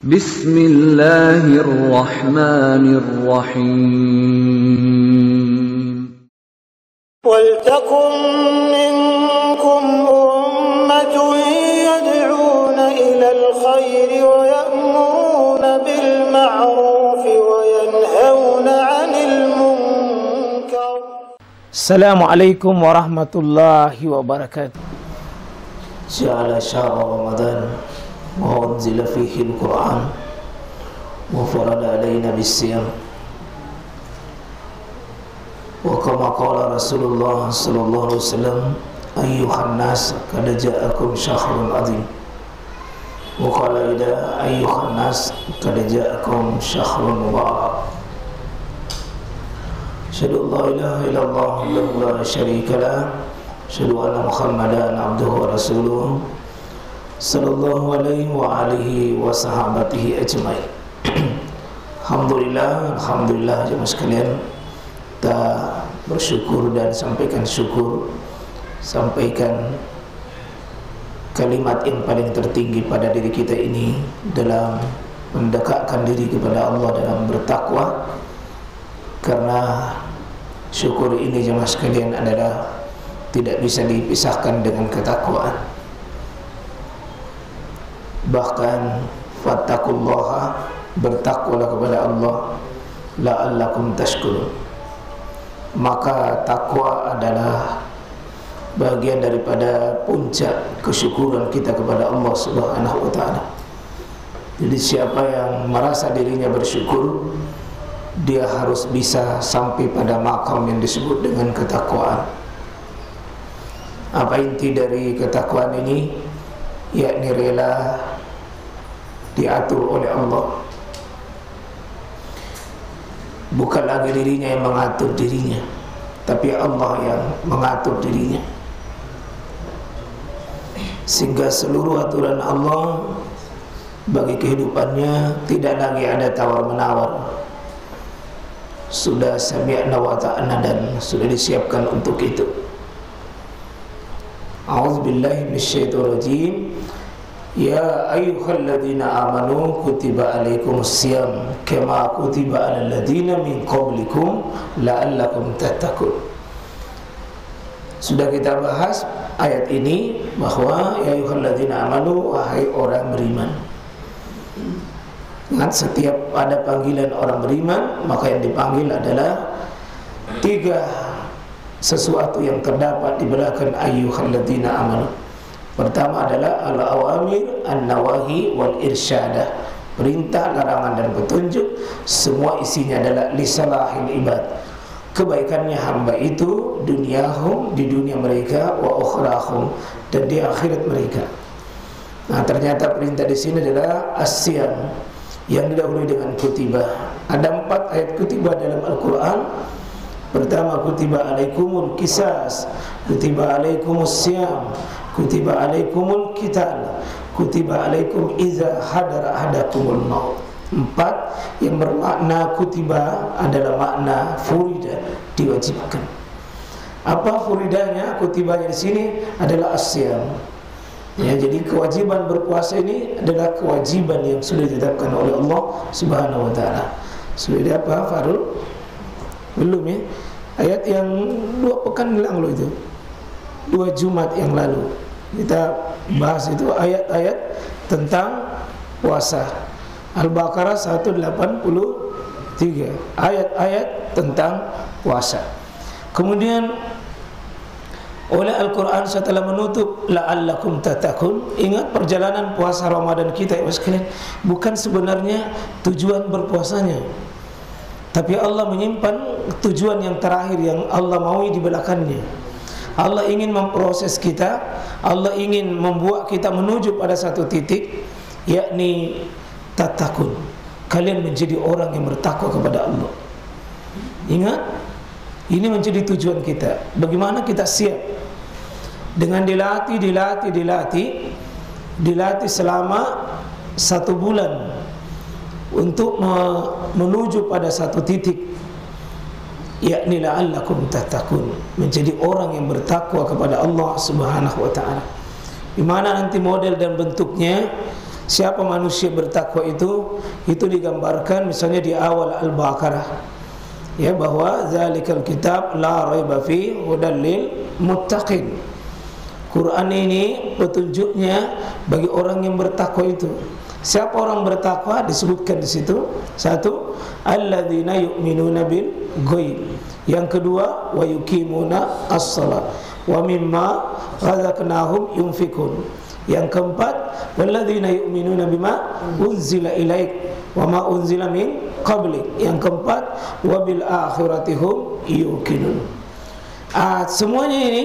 Bismillahirrahmanirrahim. Waltakum minkum ummatun yad'una ilal khairi wa ya'muruna bil ma'rufi wa yanhauna 'anil munkar. Assalamualaikum warahmatullahi wabarakatuh. Ja'ala syahra Ramadan wa unzila fihi al-Qur'an wa farada alaina bis-siyam wa kama qala Rasulullah sallallahu alaihi wasallam ayyuhan nas qad ja'akum syahrun azim wa qala ida ayyuhan nas qad ja'akum syahrun mubarak. Asyhadu an la ilaha illallah wahdahu la syarika lah, asyhadu anna Muhammadan abduhu wa rasuluh sallallahu alaihi wa alihi wa sahabatihi ajmain. Alhamdulillah jemaah sekalian, kita bersyukur dan sampaikan syukur, sampaikan kalimat yang paling tertinggi pada diri kita ini dalam mendekatkan diri kepada Allah dalam bertakwa. Karena syukur ini jemaah sekalian adalah tidak bisa dipisahkan dengan ketakwaan. Bahkan fattaqullaha, bertakwalah kepada Allah, la'allakum tashkurun. Maka takwa adalah bagian daripada puncak kesyukuran kita kepada Allah Subhanahu wa taala. Jadi siapa yang merasa dirinya bersyukur, dia harus bisa sampai pada makam yang disebut dengan ketakwaan. Apa inti dari ketakwaan ini? Yakni rela diatur oleh Allah, bukan lagi dirinya yang mengatur dirinya, tapi Allah yang mengatur dirinya, sehingga seluruh aturan Allah bagi kehidupannya tidak lagi ada tawar-menawar. Sudah sami'na wa ta'ana dan sudah disiapkan untuk itu. A'udzubillahi minasyaitonirrajim. Ya ayyuhalladzina amanu kutiba alaikumusiyam kama kutiba alal ladzina min qablikum la'allakum tattaqun. Sudah kita bahas ayat ini bahwa ya ayyuhalladzina amanu, wahai orang beriman. Ingat, setiap ada panggilan orang beriman, maka yang dipanggil adalah tiga sesuatu yang terdapat di belakang ayyuhalladzina amanu. Pertama adalah al-awamir, an-nawahi, wal-irsyadah. Perintah, larangan dan petunjuk, semua isinya adalah lisalahil ibad. Kebaikannya hamba itu dunyahum, di dunia mereka, wa ukhrahum, dan di akhirat mereka. Nah, ternyata perintah di sini adalah as-siyam, yang didahului dengan kutiba. Ada 4 ayat kutiba dalam Al-Quran. Pertama, kutiba alaikumul qisas, kutiba alaikumus siyam, kutiba alaikumul qital, kutiba alaikum iza hadara ahadakumul maut. 4 yang bermakna kutiba adalah makna furida, diwajibkan. Apa furidanya? Kutibanya di sini adalah as-siyam. Ya, jadi kewajiban berpuasa ini adalah kewajiban yang sudah ditetapkan oleh Allah Subhanahu wa taala. Sudah apa, Farul? Belum ya? Ayat yang 2 pekan lalu itu, 2 Jumat yang lalu kita bahas itu ayat-ayat tentang puasa. Al-Baqarah 183, ayat-ayat tentang puasa. Kemudian oleh Al-Quran setelah menutup la'allakum tattaqun. Ingat, perjalanan puasa Ramadan kita ya sekalian, bukan sebenarnya tujuan berpuasanya, tapi Allah menyimpan tujuan yang terakhir yang Allah maui di belakangnya. Allah ingin memproses kita, Allah ingin membuat kita menuju pada satu titik, yakni tattaqun. Kalian menjadi orang yang bertakwa kepada Allah. Ingat, ini menjadi tujuan kita. Bagaimana kita siap dengan dilatih selama 1 bulan untuk menuju pada satu titik, yakni la'allakum tattaqun, menjadi orang yang bertakwa kepada Allah Subhanahu wa taala. Di mana nanti model dan bentuknya siapa manusia bertakwa itu digambarkan misalnya di awal Al-Baqarah, ya, bahwa zalikal kitab la raiba fi hudal lil muttaqin. Quran ini petunjuknya bagi orang yang bertakwa itu. Siapa orang bertakwa? Disebutkan di situ. Satu, alladzina yu'minuna bil ghaib. Yang kedua, wa yuqimuna as-shalah wa mimma razaqnahum yunfikun. Yang keempat, walladzina yu'minuna bima unzila ilaik wa ma unzila min qablik. Yang keempat, wa bil akhirati hum yuqinun. Semuanya ini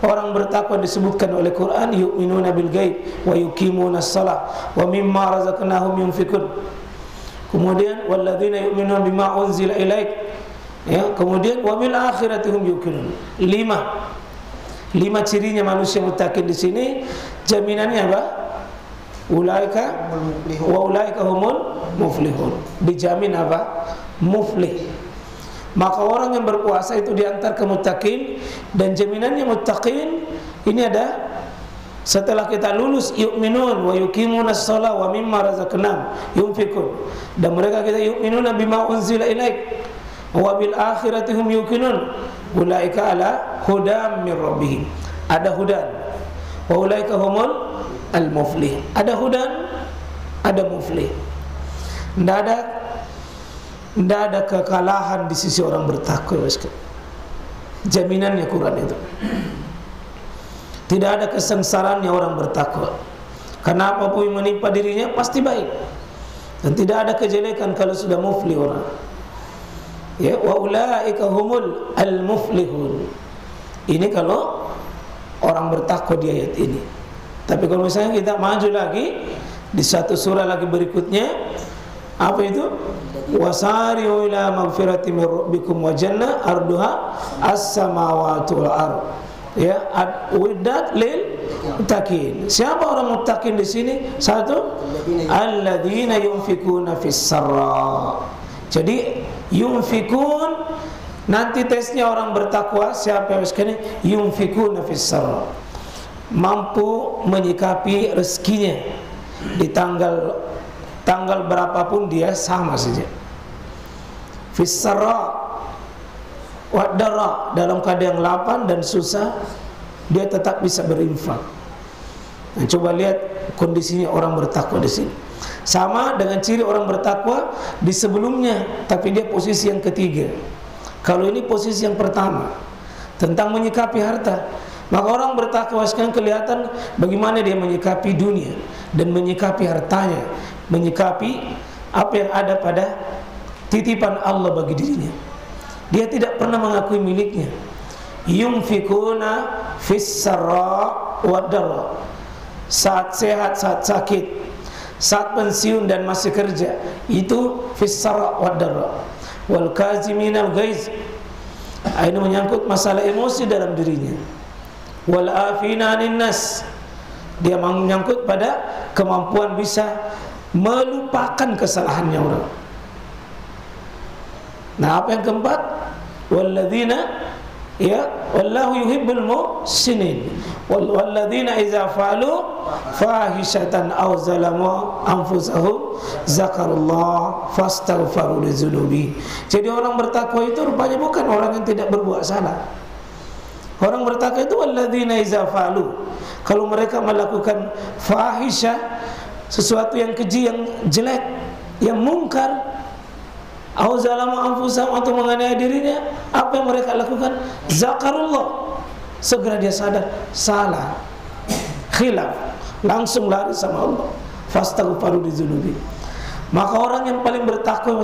orang bertakwa disebutkan oleh Quran, yu'minuna bil ghaib wa yuqimuna as-shalah wa mimma razaqnahum yunfikun. Kemudian walladzina yu'minuna bima unzila ilaik, ya, kemudian wa bil akhirati hum yuqinun. Lima cirinya manusia muttaqin di sini. Jaminannya apa? Ulaika wa ulaika humul muflihun. Dijamin apa? Muflih. Maka orang yang berpuasa itu diantar ke muttaqin, dan jaminannya muttaqin ini ada setelah kita lulus yu'minun wa yuqimunas shalah wa mimma razaqnahum yunfikun, dan mereka kita yu'minuna bima unzila ilaik wa bil akhirati hum yuqinun ulaika ala hudam min rabbihim. Ada hudan, wa ulaika humul al-muflih. Ada hudan, ada muflih. Tidak ada kekalahan di sisi orang bertakwa. Jaminannya Quran itu. Tidak ada kesengsaraannya orang bertakwa. Karena apapun yang menimpa dirinya pasti baik, dan tidak ada kejelekan kalau sudah muflih orang. Ya, wa ulaika humul al-muflihun. Ini kalau orang bertakwa di ayat ini. Tapi kalau misalnya kita maju lagi di satu surah lagi berikutnya, apa itu? Wasari'u ila maghfirati min rabbikum wa jannah arduha as-samawati wal ard. Ya, uiddat lil muttaqin. Siapa orang muttaqin di sini? Satu, alladzina yunfikuna fis sarra. Jadi yunfikun, nanti tesnya orang bertakwa siapa yang sekali yunfikuna fis sarra, mampu menyikapi rezekinya di tanggal berapapun dia sama saja. Fis-sarra wa darra, dalam keadaan lapang dan susah dia tetap bisa berinfak. Nah, coba lihat kondisinya orang bertakwa di sini. Sama dengan ciri orang bertakwa di sebelumnya, tapi dia posisi yang ketiga. Kalau ini posisi yang pertama tentang menyikapi harta. Maka orang bertakwa sekarang kelihatan bagaimana dia menyikapi dunia dan menyikapi hartanya, menyikapi apa yang ada pada titipan Allah bagi dirinya. Dia tidak pernah mengakui miliknya. Yunfikuna fis sarra wad darra. Saat sehat, saat sakit, saat pensiun dan masih kerja, itu fis sarra wad darra. Wal kaziminal ghaiz, ini menyangkut masalah emosi dalam dirinya. Wal afina 'anil nas, dia menyangkut pada kemampuan bisa melupakan kesalahannya orang. Nah, apa yang keempat? Walladzina, ya, wallahu yuhibbul muhsinin. Walladzina idza fa'alu fahishatan aw zalamu anfusahum zakarullah fastaghfiru lidzunubi. Jadi orang bertakwa itu rupanya bukan orang yang tidak berbuat salah. Orang bertakwa itu walladzina idza fa'alu, kalau mereka melakukan fahisyah, sesuatu yang keji, yang jelek, yang mungkar, au zalamu anfusahum, atau menganiaya dirinya, apa yang mereka lakukan? Zakarullah, segera dia sadar salah, khilaf, langsung lari sama Allah, fastaghfiru lidzunubi. Maka orang yang paling bertakwa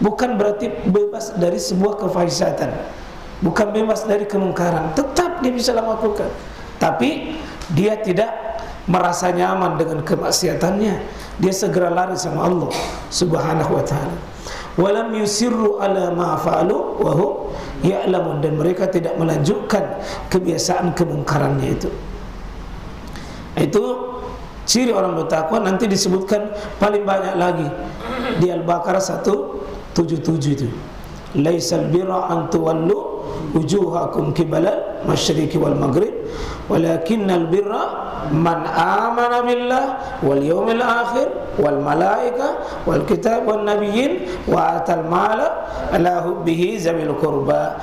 bukan berarti bebas dari sebuah kefahisatan, bukan bebas dari kemungkaran, tetap dia bisa lakukan, tapi dia tidak merasa nyaman dengan kemaksiatannya, dia segera lari sama Allah Subhanahu wa ta'ala. Walam yusirru ala ma fa'alu wa hum ya'lamun, dan mereka tidak melanjutkan kebiasaan kemungkarannya itu. Itu ciri orang bertakwa. Nanti disebutkan paling banyak lagi di Al-Baqarah 177 itu. Laisal birra an tuwallu wujuhakum qibala masyriqi wal maghrib walakinnal birra man amana billah wal yawmil akhir wal malaika wal kitab wan nabiyyin wa atal mala ala hubbihi zawil qurba